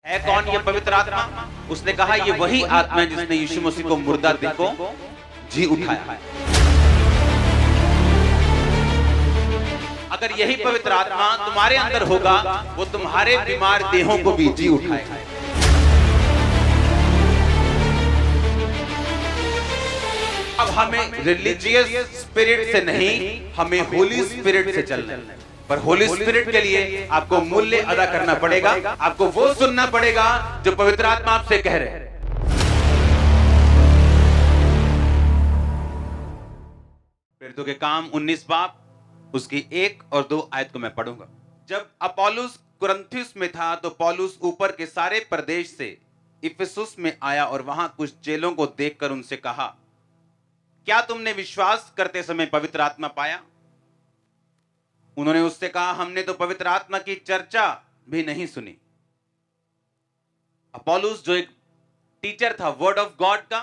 है कौन ये पवित्र आत्मा? उसने कहा ये वही आत्मा है जिसने यीशु मसीह को मुर्दा देह को जी उठाया। अगर यही पवित्र आत्मा तुम्हारे अंदर होगा, वो तुम्हारे बीमार देहों को भी जी उठाएगा। अब हमें रिलीजियस स्पिरिट से नहीं, हमें होली स्पिरिट से चलना है। पर होली स्पिरिट के लिए आपको मूल्य अदा करना पड़ेगा। आपको वो सुनना पड़ेगा जो पवित्र आत्मा आपसे कह रहे हैं। प्रेरितों के काम 19 बाब उसकी 1 और 2 आयत को मैं पढ़ूंगा। जब अपोलोस कुरिन्थुस में था तो पौलुस ऊपर के सारे प्रदेश से इफिसुस में आया और वहां कुछ चेलों को देखकर उनसे कहा, क्या तुमने विश्वास करते समय पवित्र आत्मा पाया? उन्होंने उससे कहा, हमने तो पवित्र आत्मा की चर्चा भी नहीं सुनी। अपोलोस जो एक टीचर था वर्ड ऑफ गॉड का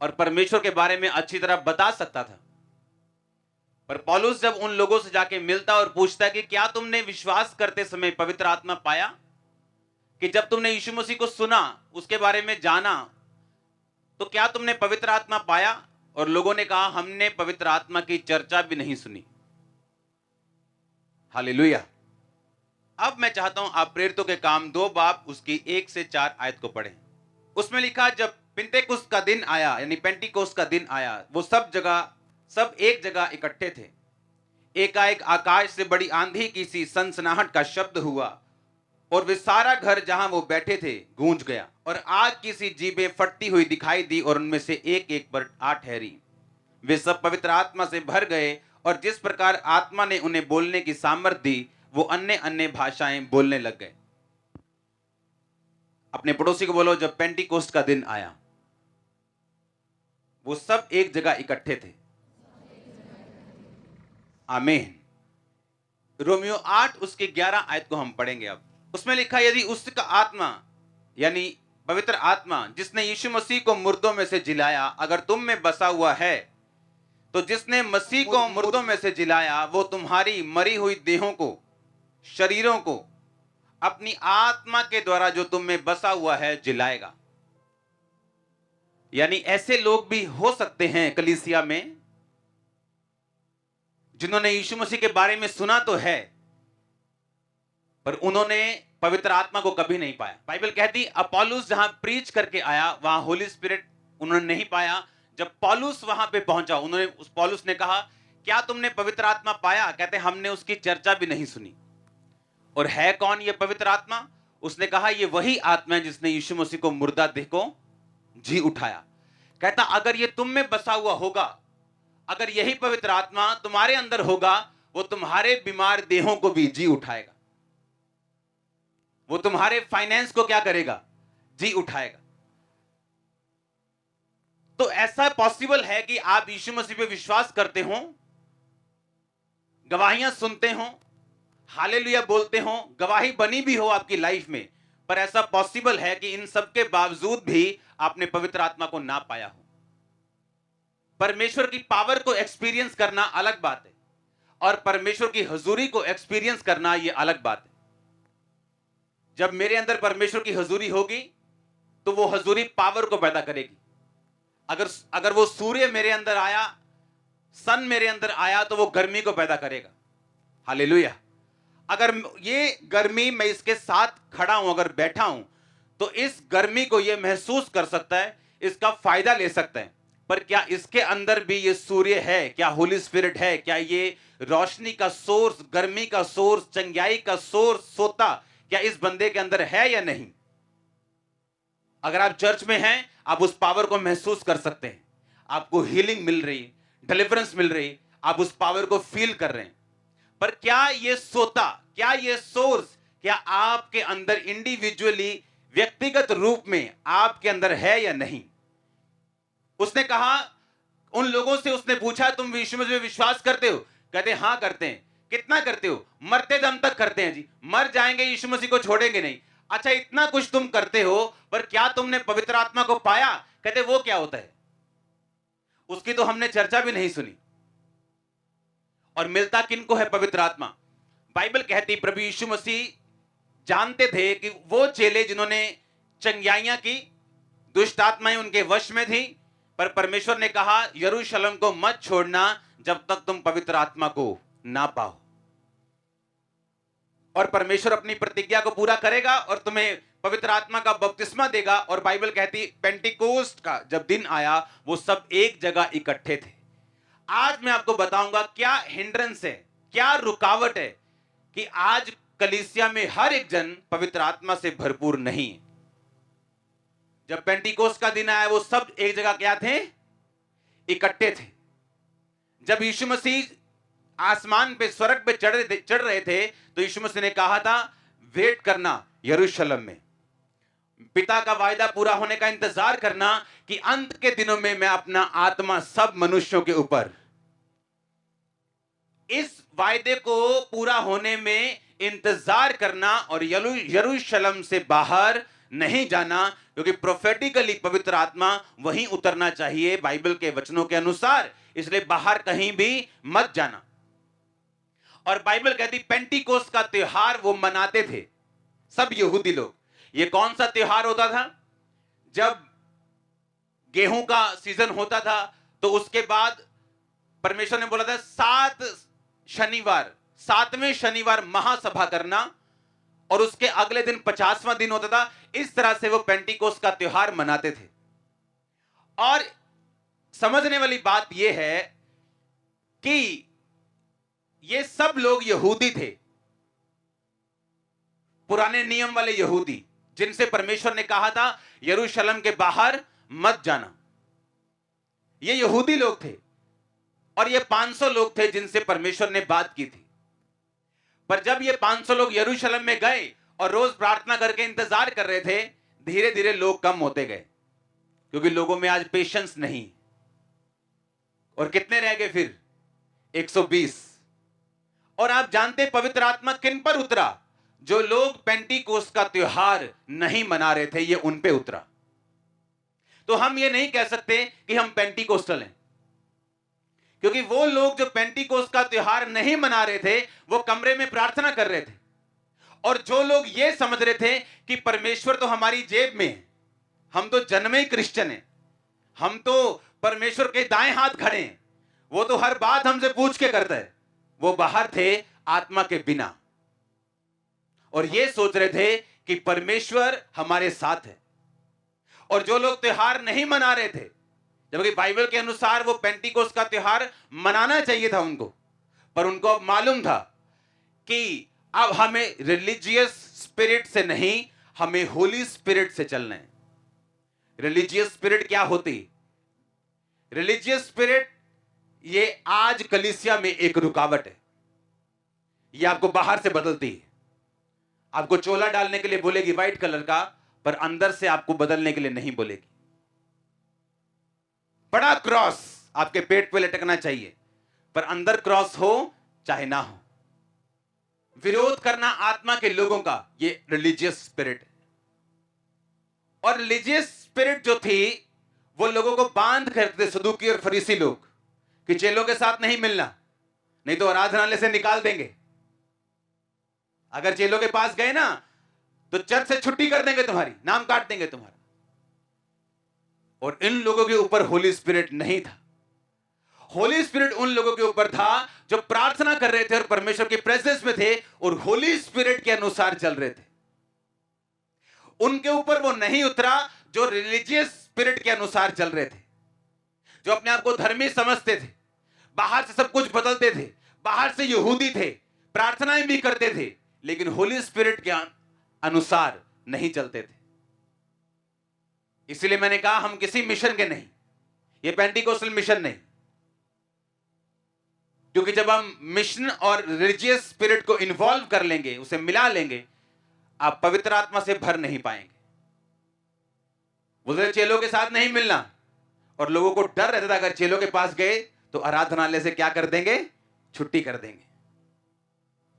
और परमेश्वर के बारे में अच्छी तरह बता सकता था, पर पौलुस जब उन लोगों से जाके मिलता और पूछता है कि क्या तुमने विश्वास करते समय पवित्र आत्मा पाया? कि जब तुमने यीशु मसीह को सुना, उसके बारे में जाना, तो क्या तुमने पवित्र आत्मा पाया? और लोगों ने कहा, हमने पवित्र आत्मा की चर्चा भी नहीं सुनी। हालेलुया। अब मैं चाहता हूं आप प्रेरितों के काम 2 बाब उसकी 1 से 4 आयत को पढ़ें। उसमें लिखा, जब पिन्तेकुस्त का दिन आया, यानी पेंटिकोस्त का दिन आया, वो सब एक जगह इकट्ठे थे। एकाएक आकाश से बड़ी आंधी की सी सनसनाहट का शब्द हुआ और वे सारा घर जहां वो बैठे थे गूंज गया, और आग की सी जीभें फटती हुई दिखाई दी और उनमें से एक एक पर आ ठहरी। वे सब पवित्र आत्मा से भर गए और जिस प्रकार आत्मा ने उन्हें बोलने की सामर्थ दी, वो अन्य अन्य भाषाएं बोलने लग गए। अपने पड़ोसी को बोलो, जब पेंटिकोस्ट का दिन आया, वो सब एक जगह इकट्ठे थे। आमीन। रोमियो 8 उसके 11 आयत को हम पढ़ेंगे। अब उसमें लिखा, यदि उसका आत्मा यानी पवित्र आत्मा जिसने यीशु मसीह को मुर्दों में से जिलाया अगर तुम में बसा हुआ है, तो जिसने मसीह को मुर्दों में से जिलाया वो तुम्हारी मरी हुई देहों को, शरीरों को अपनी आत्मा के द्वारा जो तुम में बसा हुआ है जिलाएगा। यानी ऐसे लोग भी हो सकते हैं कलीसिया में जिन्होंने यीशु मसीह के बारे में सुना तो है, पर उन्होंने पवित्र आत्मा को कभी नहीं पाया। बाइबल कहती, अपोलोस जहां प्रीच करके आया वहां होली स्पिरिट उन्होंने नहीं पाया। जब पौलुस वहां पे पहुंचा, पौलुस ने कहा, क्या तुमने पवित्र आत्मा पाया? कहते, हमने उसकी चर्चा भी नहीं सुनी। और है कौन ये पवित्र आत्मा? उसने कहा, ये वही आत्मा है जिसने यीशु मसीह को मुर्दा देह को जी उठाया। कहता, अगर ये तुम में बसा हुआ होगा, अगर यही पवित्र आत्मा तुम्हारे अंदर होगा, वो तुम्हारे बीमार देहों को भी जी उठाएगा। वो तुम्हारे फाइनेंस को क्या करेगा? जी उठाएगा। तो ऐसा पॉसिबल है कि आप यीशु मसीह पे विश्वास करते हो, गवाहियां सुनते हो, हालेलुया बोलते हो, गवाही बनी भी हो आपकी लाइफ में, पर ऐसा पॉसिबल है कि इन सब के बावजूद भी आपने पवित्र आत्मा को ना पाया हो। परमेश्वर की पावर को एक्सपीरियंस करना अलग बात है और परमेश्वर की हुजूरी को एक्सपीरियंस करना यह अलग बात है। जब मेरे अंदर परमेश्वर की हुजूरी होगी तो वो हुजूरी पावर को पैदा करेगी। अगर वो सूर्य मेरे अंदर आया, सन मेरे अंदर आया, तो वो गर्मी को पैदा करेगा। हालेलुया। अगर ये गर्मी मैं इसके साथ खड़ा हूं, अगर बैठा हूं, तो इस गर्मी को ये महसूस कर सकता है, इसका फायदा ले सकता है। पर क्या इसके अंदर भी ये सूर्य है? क्या होली स्पिरिट है? क्या ये रोशनी का सोर्स, गर्मी का सोर्स, चंगाई का सोर्स, सोता, क्या इस बंदे के अंदर है या नहीं? अगर आप चर्च में हैं, आप उस पावर को महसूस कर सकते हैं। आपको हीलिंग मिल रही, डिलीवरेंस मिल रही, आप उस पावर को फील कर रहे हैं। पर क्या ये सोता, क्या ये सोर्स, क्या आपके अंदर इंडिविजुअली, व्यक्तिगत रूप में आपके अंदर है या नहीं? उसने कहा, उन लोगों से उसने पूछा, तुम यीशु मसीह में विश्वास करते हो? कहते, हां करते हैं। कितना करते हो? मरते दम तक करते हैं जी, मर जाएंगे, यीशु मसीह को छोड़ेंगे नहीं। अच्छा, इतना कुछ तुम करते हो, पर क्या तुमने पवित्र आत्मा को पाया? कहते, वो क्या होता है? उसकी तो हमने चर्चा भी नहीं सुनी। और मिलता किनको है पवित्र आत्मा? बाइबल कहती, प्रभु यीशु मसीह जानते थे कि वो चेले जिन्होंने चंगियाइयां की, दुष्ट आत्माएं उनके वश में थी, पर परमेश्वर ने कहा यरूशलेम को मत छोड़ना जब तक तुम पवित्र आत्मा को ना पाओ। और परमेश्वर अपनी प्रतिज्ञा को पूरा करेगा और तुम्हें पवित्र आत्मा का बपतिस्मा देगा। और बाइबल कहती पेंटिकोस्ट का जब दिन आया वो सब एक जगह इकट्ठे थे। आज मैं आपको बताऊंगा क्या हिंड्रेंस है, क्या रुकावट है कि आज कलीसिया में हर एक जन पवित्र आत्मा से भरपूर नहीं है। जब पेंटिकोस्ट का दिन आया वो सब एक जगह क्या थे, इकट्ठे थे। जब यीशु मसीह आसमान पे स्वर्ग पे चढ़ रहे थे तो यीशु मसीह ने कहा था वेट करना यरूशलेम में, पिता का वायदा पूरा होने का इंतजार करना कि अंत के दिनों में मैं अपना आत्मा सब मनुष्यों के ऊपर। इस वायदे को पूरा होने में इंतजार करना और यरूशलेम से बाहर नहीं जाना, क्योंकि प्रोफेटिकली पवित्र आत्मा वहीं उतरना चाहिए बाइबल के वचनों के अनुसार, इसलिए बाहर कहीं भी मत जाना। और बाइबल कहती पेंटिकोस्ट का त्योहार वो मनाते थे सब यहूदी लोग। ये कौन सा त्योहार होता था? जब गेहूं का सीजन होता था तो उसके बाद परमेश्वर ने बोला था 7वें शनिवार महासभा करना, और उसके अगले दिन 50वां दिन होता था। इस तरह से वो पेंटिकोस्ट का त्योहार मनाते थे। और समझने वाली बात यह है कि ये सब लोग यहूदी थे, पुराने नियम वाले यहूदी, जिनसे परमेश्वर ने कहा था यरूशलेम के बाहर मत जाना। ये यहूदी लोग थे और ये 500 लोग थे जिनसे परमेश्वर ने बात की थी। पर जब ये 500 लोग यरूशलेम में गए और रोज प्रार्थना करके इंतजार कर रहे थे, धीरे धीरे लोग कम होते गए, क्योंकि लोगों में आज पेशेंस नहीं। और कितने रह गए फिर? 120। और आप जानते पवित्र आत्मा किन पर उतरा? जो लोग पेंटिकोस्ट का त्योहार नहीं मना रहे थे, ये उन पे उतरा। तो हम ये नहीं कह सकते कि हम पेंटिकोस्टल हैं, क्योंकि वो लोग जो पेंटिकोस्ट का त्योहार नहीं मना रहे थे वो कमरे में प्रार्थना कर रहे थे। और जो लोग ये समझ रहे थे कि परमेश्वर तो हमारी जेब में है, हम तो जन्मे ही क्रिश्चियन हैं, हम तो परमेश्वर के दाएं हाथ खड़े हैं, वो तो हर बात हमसे पूछ के करता है, वो बाहर थे आत्मा के बिना। और ये सोच रहे थे कि परमेश्वर हमारे साथ है। और जो लोग त्योहार नहीं मना रहे थे, जबकि बाइबल के अनुसार वो पेंटिकोस्ट का त्योहार मनाना चाहिए था उनको, पर उनको मालूम था कि अब हमें रिलीजियस स्पिरिट से नहीं, हमें होली स्पिरिट से चलना है। रिलीजियस स्पिरिट क्या होती? रिलीजियस स्पिरिट ये आज कलीसिया में एक रुकावट है। ये आपको बाहर से बदलती है, आपको चोला डालने के लिए बोलेगी व्हाइट कलर का, पर अंदर से आपको बदलने के लिए नहीं बोलेगी। बड़ा क्रॉस आपके पेट पे लटकना चाहिए, पर अंदर क्रॉस हो चाहे ना हो। विरोध करना आत्मा के लोगों का, ये रिलीजियस स्पिरिट है। और रिलीजियस स्पिरिट जो थी वो लोगों को बांध करते, सदूकी और फरीसी लोग, कि चेलों के साथ नहीं मिलना, नहीं तो आराधनालय से निकाल देंगे। अगर चेलों के पास गए ना तो चर्च से छुट्टी कर देंगे, तुम्हारी नाम काट देंगे तुम्हारा। और इन लोगों के ऊपर होली स्पिरिट नहीं था। होली स्पिरिट उन लोगों के ऊपर था जो प्रार्थना कर रहे थे और परमेश्वर की प्रेजेंस में थे और होली स्पिरिट के अनुसार चल रहे थे। उनके ऊपर वो नहीं उतरा जो रिलीजियस स्पिरिट के अनुसार चल रहे थे, जो अपने आप को धर्मी समझते थे, बाहर से सब कुछ बदलते थे, बाहर से यहूदी थे, प्रार्थनाएं भी करते थे, लेकिन होली स्पिरिट के अनुसार नहीं चलते थे। इसलिए मैंने कहा हम किसी मिशन के नहीं, ये पेंटिकोस्टल मिशन नहीं, क्योंकि जब हम मिशन और रिलीजियस स्पिरिट को इन्वॉल्व कर लेंगे, उसे मिला लेंगे, आप पवित्र आत्मा से भर नहीं पाएंगे। बोलते चेलों के साथ नहीं मिलना, और लोगों को डर रहता था अगर चेलों के पास गए तो आराधनालय से क्या कर देंगे? छुट्टी कर देंगे,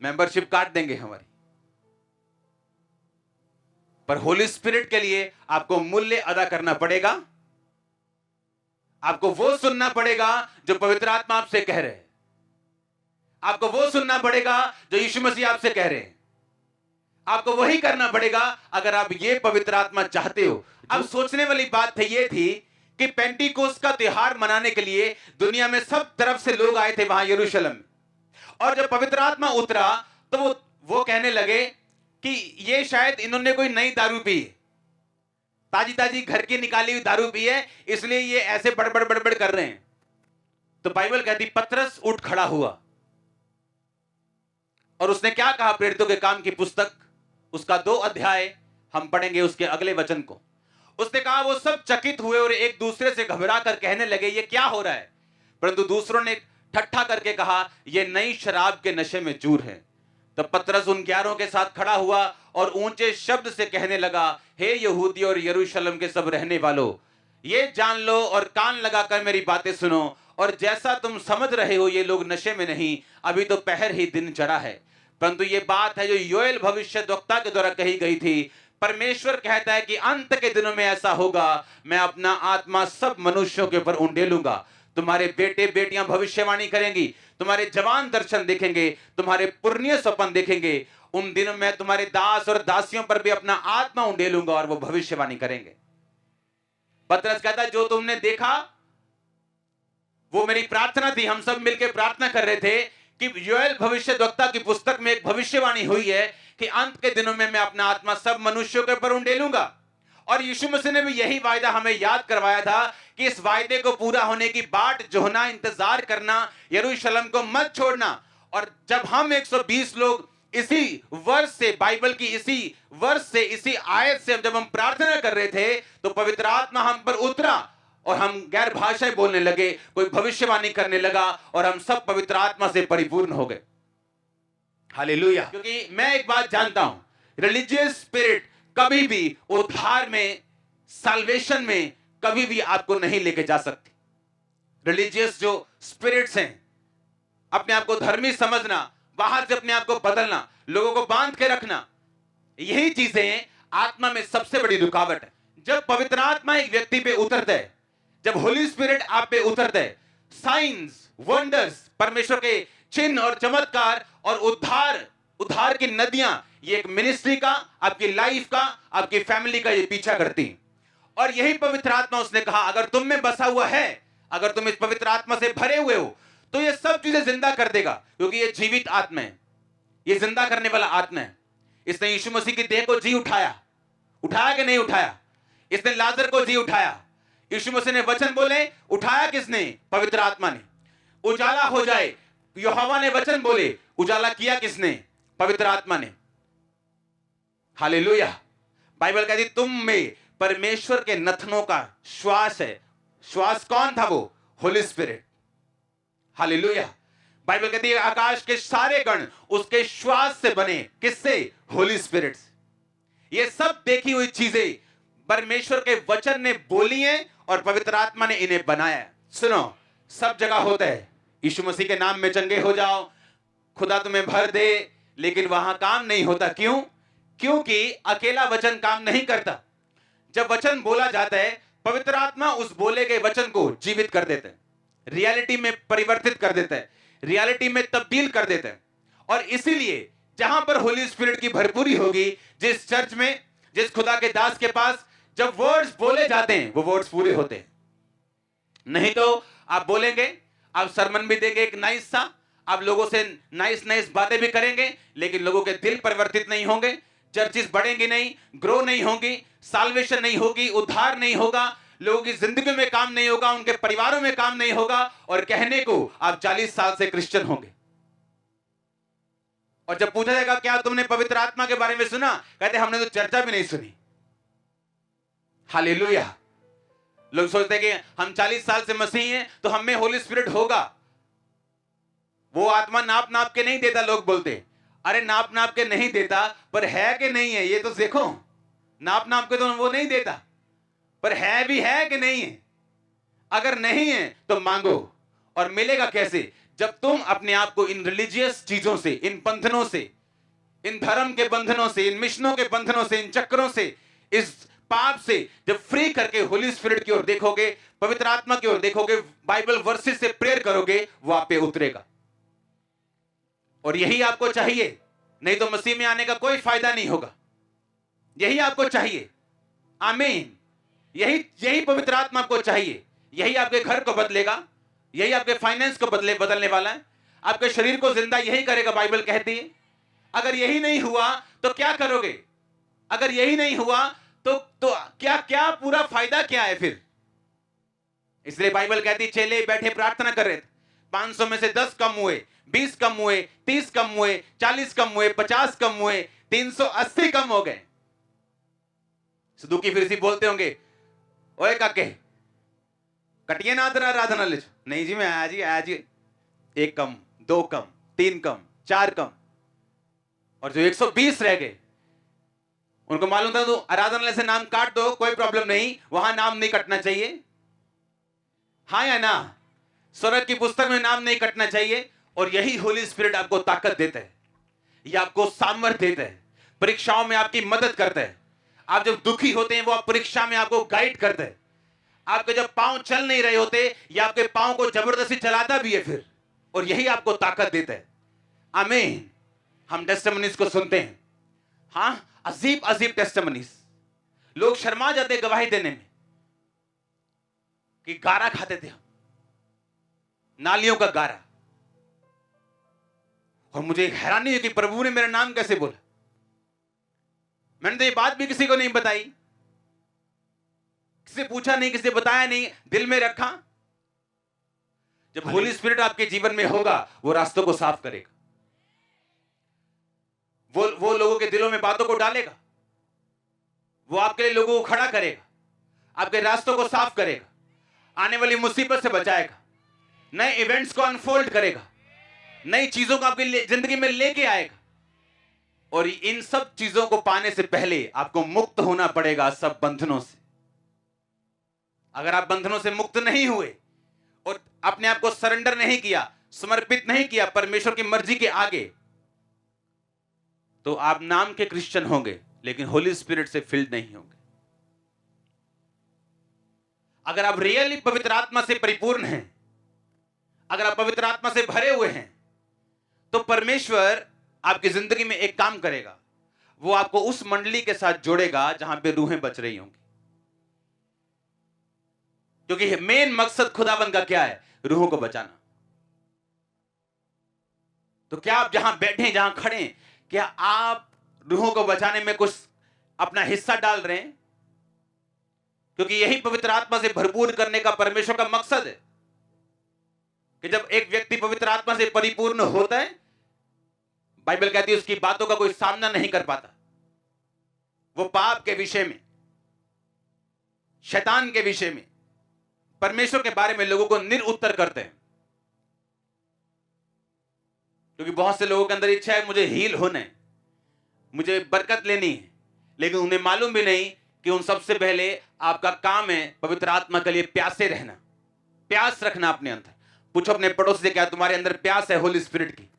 मेंबरशिप काट देंगे हमारी। पर होली स्पिरिट के लिए आपको मूल्य अदा करना पड़ेगा। आपको वो सुनना पड़ेगा जो पवित्र आत्मा आपसे कह रहे हैं, आपको वो सुनना पड़ेगा जो यीशु मसीह आपसे कह रहे हैं, आपको वही करना पड़ेगा अगर आप ये पवित्र आत्मा चाहते हो। अब सोचने वाली बात ये थी कि पेंटिकोस्ट का त्योहार मनाने के लिए दुनिया में सब तरफ से लोग आए थे वहां यरूशलेम में, और जब पवित्र आत्मा उतरा तो वो कहने लगे कि ये शायद इन्होंने कोई नई दारू पी है, ताजी ताजी घर की निकाली हुई दारू पी है, इसलिए ये ऐसे बड़बड़ बड़बड़ कर रहे हैं। तो बाइबल कहती पतरस उठ खड़ा हुआ और उसने क्या कहा, प्रेरितों के काम की पुस्तक उसका 2 अध्याय हम पढ़ेंगे, उसके अगले वचन को। उसने कहा वो सब चकित हुए और एक दूसरे से घबरा कर कहने लगे ये क्या हो रहा है, परंतु दूसरों ने ठट्ठा करके कहा ये नई शराब के नशे में चूर है। तब पतरस उन 11 के साथ खड़ा हुआ और ऊंचे शब्द से कहने लगा, हे यहूदी और यरूशलेम के सब रहने वालों, ये जान लो और कान लगाकर मेरी बातें सुनो, और जैसा तुम समझ रहे हो ये लोग नशे में नहीं, अभी तो पहर ही दिन चढ़ा है, परंतु ये बात है जो योएल भविष्यद्वक्ता के द्वारा कही गई थी। परमेश्वर कहता है कि अंत के दिनों में ऐसा होगा, मैं अपना आत्मा सब मनुष्यों के ऊपर उंडेलूंगा, तुम्हारे बेटे बेटियां भविष्यवाणी करेंगी, तुम्हारे जवान दर्शन देखेंगे, तुम्हारे पुण्य स्वप्न देखेंगे, उन दिनों में तुम्हारे दास और दासियों पर भी अपना आत्मा उंडेलूंगा और वो भविष्यवाणी करेंगे। पतरस कहता है जो तुमने देखा वो मेरी प्रार्थना थी, हम सब मिलकर प्रार्थना कर रहे थे कि योएल भविष्यद्वक्ता की पुस्तक में एक भविष्यवाणी हुई है कि अंत के दिनों में मैं अपना आत्मा सब मनुष्यों के ऊपर उंडेलूंगा। और यीशु मसीह ने भी यही वायदा हमें याद करवाया था कि इस वायदे को पूरा होने की बाट जोहना, इंतजार करना, यरूशलेम को मत छोड़ना। और जब हम 120 लोग इसी वर्ष से, बाइबल की इसी वर्ष से, इसी आयत से जब हम प्रार्थना कर रहे थे तो पवित्र आत्मा हम पर उतरा और हम गैर भाषाएं बोलने लगे, कोई भविष्यवाणी करने लगा और हम सब पवित्र आत्मा से परिपूर्ण हो गए। हालेलुया। क्योंकि मैं एक बात जानता हूं, रिलीजियस स्पिरिट कभी भी उद्धार में, साल्वेशन में कभी भी आपको नहीं लेके जा सकती। रिलीजियस जो स्पिरिट्स हैं, अपने आप को धर्मी समझना, बाहर से अपने आप को बदलना, लोगों को बांध के रखना, यही चीजें आत्मा में सबसे बड़ी रुकावट है। जब पवित्र आत्मा एक व्यक्ति पे उतरता है, जब होली स्पिरिट आप पे उतरता है, साइंस, वंडर्स, परमेश्वर के चिन्ह और चमत्कार और उद्धार की नदियां, ये एक मिनिस्ट्री का, आपकी लाइफ का, आपकी फैमिली का ये पीछा करती हैं। और यही पवित्र आत्मा, उसने कहा अगर तुम में बसा हुआ है, अगर तुम इस पवित्र आत्मा से भरे हुए हो तो ये सब चीजें जिंदा कर देगा, क्योंकि ये जीवित आत्मा है, ये जिंदा करने वाला आत्मा है। इसने यीशु मसीह की देह को जी उठाया कि नहीं उठाया? इसने लाजर को जी उठाया। यीशु मसीह ने वचन बोले, उठाया किसने? पवित्र आत्मा ने। उजाला हो जाए, यहोवा ने वचन बोले, उजाला किया किसने? पवित्र आत्मा ने। हालेलुया। बाइबल कहती तुम में परमेश्वर के नथनों का श्वास है। श्वास कौन था? वो होली स्पिरिट। हालेलुया। बाइबल कहती है आकाश के सारे गण उसके श्वास से बने। किससे? होली स्पिरिट से। ये सब देखी हुई चीजें परमेश्वर के वचन ने बोली हैं और पवित्र आत्मा ने इन्हें बनाया। सुनो, सब जगह होता है यीशु मसीह के नाम में चंगे हो जाओ, खुदा तुम्हें भर दे, लेकिन वहां काम नहीं होता। क्यों? क्योंकि अकेला वचन काम नहीं करता। जब वचन बोला जाता है, पवित्र आत्मा उस बोले गए वचन को जीवित कर देता है, रियलिटी में परिवर्तित कर देता है, रियलिटी में तब्दील कर देता है। और इसीलिए जहां पर होली स्पिरिट की भरपूरी होगी, जिस चर्च में, जिस खुदा के दास के पास जब वर्ड्स बोले जाते हैं, वो वर्ड्स पूरे होते हैं। नहीं तो आप बोलेंगे, आप सरमन भी देंगे एक नाइस सा, आप लोगों से नाइस बातें भी करेंगे, लेकिन लोगों के दिल परिवर्तित नहीं होंगे, चर्चेस बढ़ेंगी नहीं, ग्रो नहीं होंगी, साल्वेशन नहीं होगी, उद्धार नहीं होगा, लोगों की जिंदगी में काम नहीं होगा, उनके परिवारों में काम नहीं होगा, और कहने को आप 40 साल से क्रिश्चियन होंगे। और जब पूछा जाएगा क्या तुमने पवित्र आत्मा के बारे में सुना, कहते हमने तो चर्चा भी नहीं सुनी। हालेलुया। लोग सोचते हैं कि हम 40 साल से मसीही हैं तो हम में होली स्पिरिट होगा। वो आत्मा नाप नाप के नहीं देता। लोग बोलते अरे नाप नाप के नहीं देता, पर है कि नहीं है ये तो देखो। नाप नाप के तो वो नहीं देता, पर है भी है कि नहीं है। अगर नहीं है तो मांगो। और मिलेगा कैसे? जब तुम अपने आप को इन रिलीजियस चीजों से, इन बंधनों से, इन धर्म के बंधनों से, इन मिशनों के बंधनों से, इन चक्रों से, इस पाप से जब फ्री करके होली स्पिरिट की ओर देखोगे, पवित्र आत्मा की ओर देखोगे, बाइबल वर्सेस से प्रेयर करोगे, वो आप पे उतरेगा। और यही आपको चाहिए, नहीं तो मसीह में आने का कोई फायदा नहीं होगा। यही आपको चाहिए। आमीन। यही पवित्र आत्मा आपको चाहिए। यही आपके घर को बदलेगा, यही आपके फाइनेंस को बदलने वाला है, आपके शरीर को जिंदा यही करेगा, बाइबल कहती है। अगर यही नहीं हुआ तो क्या करोगे? अगर यही नहीं हुआ तो क्या क्या पूरा फायदा क्या है फिर? इसलिए बाइबल कहती, चेले बैठे प्रार्थना कर रहे थे, 500 में से 10 कम हुए, 20 कम हुए, 30 कम हुए, 40 कम हुए, 50 कम हुए, 380 कम हो गए। सदुकी फिर से बोलते होंगे, ओए काके कटिए ना आराधना ले। नहीं जी, मैं आया जी, 1 कम, 2 कम, 3 कम, 4 कम। और जो 120 रह गए, उनको मालूम था तो आराधनालय से नाम काट दो, कोई प्रॉब्लम नहीं, वहां नाम नहीं कटना चाहिए। हाँ या ना? स्वर्ग की पुस्तक में नाम नहीं कटना चाहिए। और यही होली स्पिरिट आपको ताकत देता है, यह आपको सामर्थ्य देता है, परीक्षाओं में आपकी मदद करता है। आप जब दुखी होते हैं, वो आप परीक्षा में आपको गाइड करता है। आपके जब पांव चल नहीं रहे होते, या आपके पांव को जबरदस्ती चलाता भी है फिर, और यही आपको ताकत देता है। आमीन। हम टेस्टिमनीज को सुनते हैं, हाँ, अजीब अजीब टेस्टिमनीज। लोग शर्मा जाते गवाही देने में कि गारा खाते थे हम, नालियों का गारा। और मुझे हैरानी हुई कि प्रभु ने मेरा नाम कैसे बोला। मैंने तो ये बात भी किसी को नहीं बताई, किसी से पूछा नहीं, किसी से बताया नहीं, दिल में रखा। जब होली स्पिरिट आपके जीवन में होगा, वो रास्तों को साफ करेगा, वो लोगों के दिलों में बातों को डालेगा, वो आपके लिए लोगों को खड़ा करेगा, आपके रास्तों को साफ करेगा, आने वाली मुसीबत से बचाएगा, नए इवेंट्स को अनफोल्ड करेगा, नई चीजों को आपकी जिंदगी में लेके आएगा। और इन सब चीजों को पाने से पहले आपको मुक्त होना पड़ेगा सब बंधनों से। अगर आप बंधनों से मुक्त नहीं हुए और अपने आप को सरेंडर नहीं किया, समर्पित नहीं किया परमेश्वर की मर्जी के आगे, तो आप नाम के क्रिश्चियन होंगे लेकिन होली स्पिरिट से फिल्ड नहीं होंगे। अगर आप रियली पवित्र आत्मा से परिपूर्ण हैं, अगर आप पवित्र आत्मा से भरे हुए हैं, तो परमेश्वर आपकी जिंदगी में एक काम करेगा, वो आपको उस मंडली के साथ जोड़ेगा जहां पे रूहें बच रही होंगी। क्योंकि मेन मकसद खुदावंद का क्या है? रूहों को बचाना। तो क्या आप जहां बैठे, जहां खड़े, क्या आप रूहों को बचाने में कुछ अपना हिस्सा डाल रहे हैं? क्योंकि यही पवित्र आत्मा से भरपूर करने का परमेश्वर का मकसद है कि जब एक व्यक्ति पवित्र आत्मा से परिपूर्ण होता है, बाइबल कहती है उसकी बातों का कोई सामना नहीं कर पाता। वो पाप के विषय में, शैतान के विषय में, परमेश्वर के बारे में लोगों को निरुत्तर करते हैं। क्योंकि बहुत से लोगों के अंदर इच्छा है मुझे हील होना है, मुझे बरकत लेनी है, लेकिन उन्हें मालूम भी नहीं कि उन सबसे पहले आपका काम है पवित्र आत्मा के लिए प्यासे रहना, प्यास रखना अपने अंदर। पूछो अपने पड़ोसी से, क्या तुम्हारे अंदर प्यास है होली स्पिरिट की?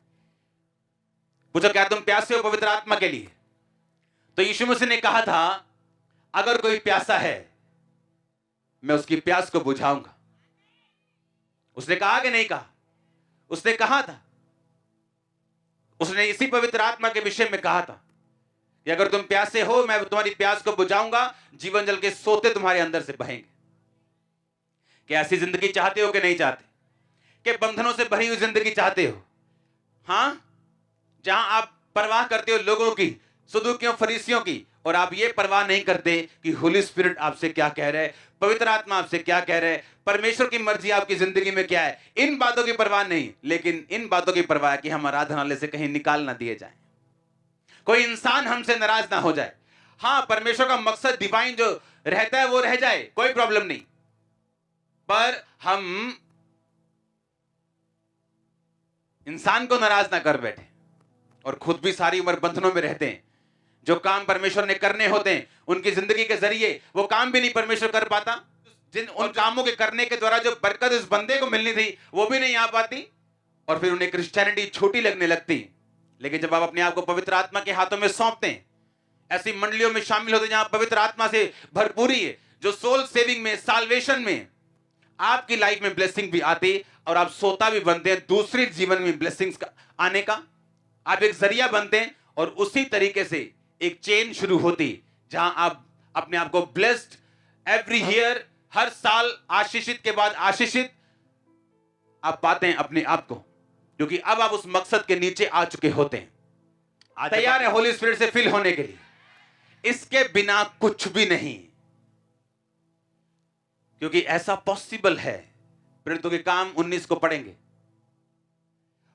पूछो, क्या तुम प्यासे हो पवित्र आत्मा के लिए? तो यीशु मसीह ने कहा था, अगर कोई प्यासा है मैं उसकी प्यास को बुझाऊंगा। उसने कहा कि नहीं कहा? उसने कहा था। उसने इसी पवित्र आत्मा के विषय में कहा था कि अगर तुम प्यासे हो मैं तुम्हारी प्यास को बुझाऊंगा, जीवन जल के सोते तुम्हारे अंदर से बहेंगे। क्या ऐसी जिंदगी चाहते हो कि नहीं चाहते? कि बंधनों से भरी हुई जिंदगी चाहते हो? हां, जहां आप परवाह करते हो लोगों की, सदूकियों फरीसियों की, और आप ये परवाह नहीं करते कि होली स्पिरिट आपसे क्या कह रहा है, पवित्र आत्मा आपसे क्या कह रहा है, परमेश्वर की मर्जी आपकी जिंदगी में क्या है। इन बातों की परवाह नहीं, लेकिन इन बातों की परवाह है कि हम आराधनालय से कहीं निकाल ना दिए जाएं, कोई इंसान हमसे नाराज ना हो जाए। हां, परमेश्वर का मकसद डिवाइन जो रहता है वो रह जाए, कोई प्रॉब्लम नहीं, पर हम इंसान को नाराज ना कर बैठे और खुद भी सारी उम्र बंधनों में रहते हैं। जो काम परमेश्वर ने करने होते हैं उनकी जिंदगी के जरिए वो काम भी नहीं परमेश्वर कर पाता। जिन उन कामों के करने के द्वारा जो बरकत इस बंदे को मिलनी थी वो भी नहीं आ पाती, और फिर उन्हें क्रिश्चियनिटी छोटी लगने लगती। लेकिन जब आप अपने आप को पवित्र आत्मा के हाथों में सौंपते हैं, ऐसी मंडलियों में शामिल होते हैं जहां पवित्र आत्मा से भरपूरी है, जो सोल सेविंग में, साल्वेशन में आपकी लाइफ में ब्लेसिंग भी आती और आप सोता भी बनते हैं दूसरे जीवन में ब्लेसिंग्स का आने का। आप एक जरिया बनते हैं और उसी तरीके से एक चेन शुरू होती जहां आप अपने आप को ब्लेस्ड एवरी ईयर, हर साल आशीषित के बाद आशीषित आप पाते हैं अपने आप को, क्योंकि अब आप उस मकसद के नीचे आ चुके होते हैं, तैयार है होली स्पिरिट से फिल होने के लिए। इसके बिना कुछ भी नहीं, क्योंकि ऐसा पॉसिबल है। प्रेरितों के काम 19 को पढ़ेंगे।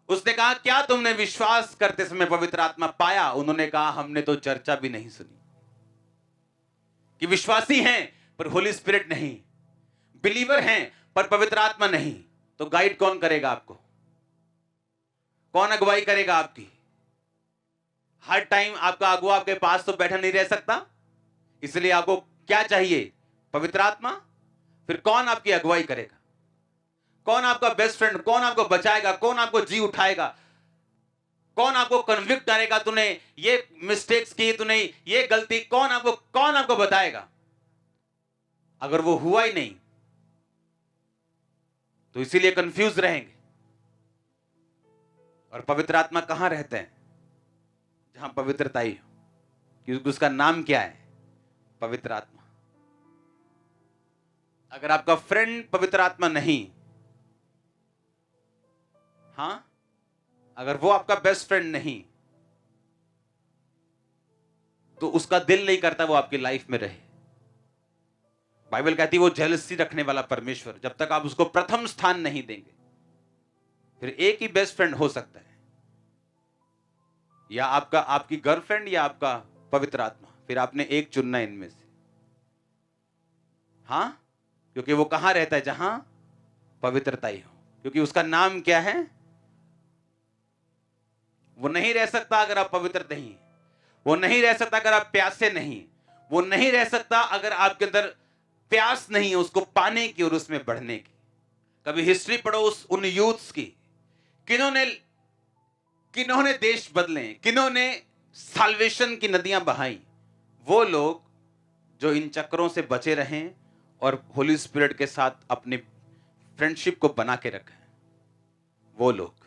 उसने कहा, क्या तुमने विश्वास करते समय पवित्र आत्मा पाया? उन्होंने कहा, हमने तो चर्चा भी नहीं सुनी। कि विश्वासी हैं पर होली स्पिरिट नहीं, बिलीवर हैं पर पवित्र आत्मा नहीं, तो गाइड कौन करेगा आपको? कौन अगुवाई करेगा आपकी? हर टाइम आपका अगुआ आपके पास तो बैठा नहीं रह सकता, इसलिए आपको क्या चाहिए? पवित्र आत्मा। फिर कौन आपकी अगुवाई करेगा? कौन आपका बेस्ट फ्रेंड? कौन आपको बचाएगा? कौन आपको जी उठाएगा? कौन आपको कन्विक्ट करेगा? तूने ये मिस्टेक्स की, तूने ये गलती, कौन आपको बताएगा? अगर वो हुआ ही नहीं तो इसीलिए कंफ्यूज रहेंगे। और पवित्र आत्मा कहां रहते हैं? जहां पवित्रता ही हो, क्योंकि उसका नाम क्या है? पवित्र आत्मा। अगर आपका फ्रेंड पवित्र आत्मा नहीं, हां, अगर वो आपका बेस्ट फ्रेंड नहीं, तो उसका दिल नहीं करता वो आपकी लाइफ में रहे। बाइबल कहती है वो जेलसी रखने वाला परमेश्वर, जब तक आप उसको प्रथम स्थान नहीं देंगे। फिर एक ही बेस्ट फ्रेंड हो सकता है, या आपकी गर्लफ्रेंड या आपका पवित्र आत्मा। फिर आपने एक चुनना इनमें से। हां, क्योंकि वो कहां रहता है? जहां पवित्रता ही हो। क्योंकि उसका नाम क्या है? वो नहीं रह सकता अगर आप पवित्र नहीं, वो नहीं रह सकता अगर आप प्यासे नहीं, वो नहीं रह सकता अगर आपके अंदर प्यास नहीं है उसको पाने की और उसमें बढ़ने की। कभी हिस्ट्री पढ़ो उन यूथ्स की, किन्होंने देश बदले, किन्होंने साल्वेशन की नदियां बहाई। वो लोग जो इन चक्रों से बचे रहें और होली स्पिरिट के साथ अपनी फ्रेंडशिप को बना के रखें, वो लोग।